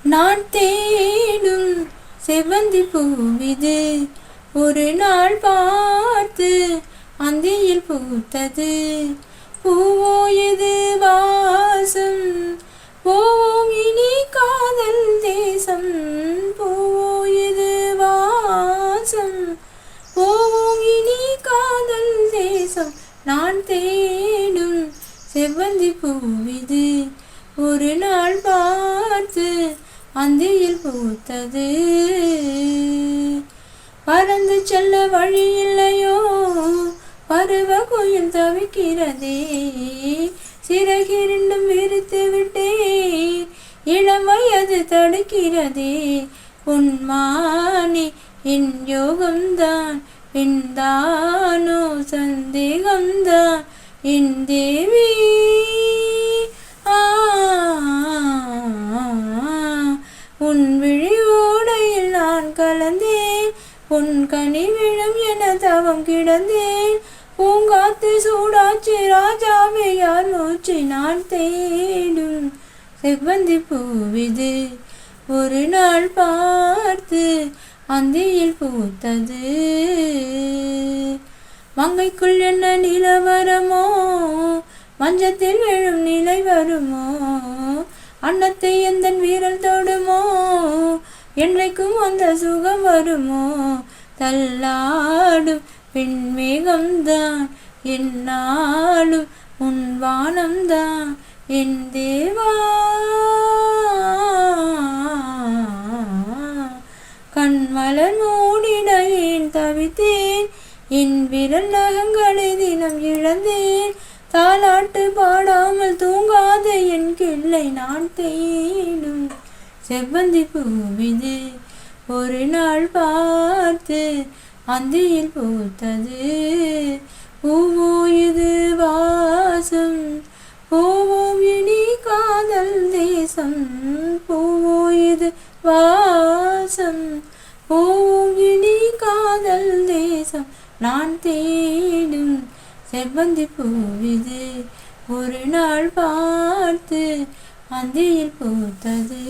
நான் தேடும் செவ்வந்தி பூவிது ஒரு நாள் பார்த்து அந்தியில் பூத்தது. பூவோ இது வாசம் போவோம் இனி காதல் தேசம். பூவோ இது வாசம் போவோம் இனி காதல் தேசம். நான் தேடும் செவ்வந்தி பூவிது ஒரு நாள் பார்த்து அந்தியில் பூத்தது. பறந்து செல்ல வழி இல்லையோ பருவ கோயில் தவிக்கிறதே. சிறகிரண்டும் விரித்து விட்டேன் இளம் வயது தடுக்கிறதே. பொன்மானி என் யோகம்தான் பெண்தானோ சந்தேகம்தான் என் தேவி. உன் விழியோடையில் நான் கலந்தேன் உன் கனி விழும் என தவம் கிடந்தேன். பூங்காத்து சூடாச்சு ராஜாவே யார் மூச்சு. நான் தேடும் செவ்வந்தி பூவிது ஒரு நாள் பார்த்து அந்தியில் பூத்தது. மங்கைக்குள் என்ன நிலவரமோ மஞ்சத்தில் விழும் நிலை வருமோ. அன்னத்தை எந்த வீரல் தொடுமோ என்றைக்கும் அந்த சுகம் வருமோ. தள்ளாடும் பெண்மேகம்தான் என்னாலும் உன் வானம்தான் என் தேவா. கண்மலர் மூடிட ஏன் தவித்தேன் என் விரல் நகங்களை தினம் இழந்தேன். தாலாட்டு பாடாமல் தூங்காத என் கிள்ளை நான் தேடும் செவ்வந்தி பூவிது ஒரு நாள் பார்த்து அந்தியில் பூத்தது. பூவோ இது வாசம் போவோம் இனி காதல் தேசம். பூவோ இது வாசம் போவோம் இனி காதல் தேசம். நான் தேடும் செவ்வந்தி பூவிது ஒரு நாள் பார்த்து அந்தியில் பூத்தது.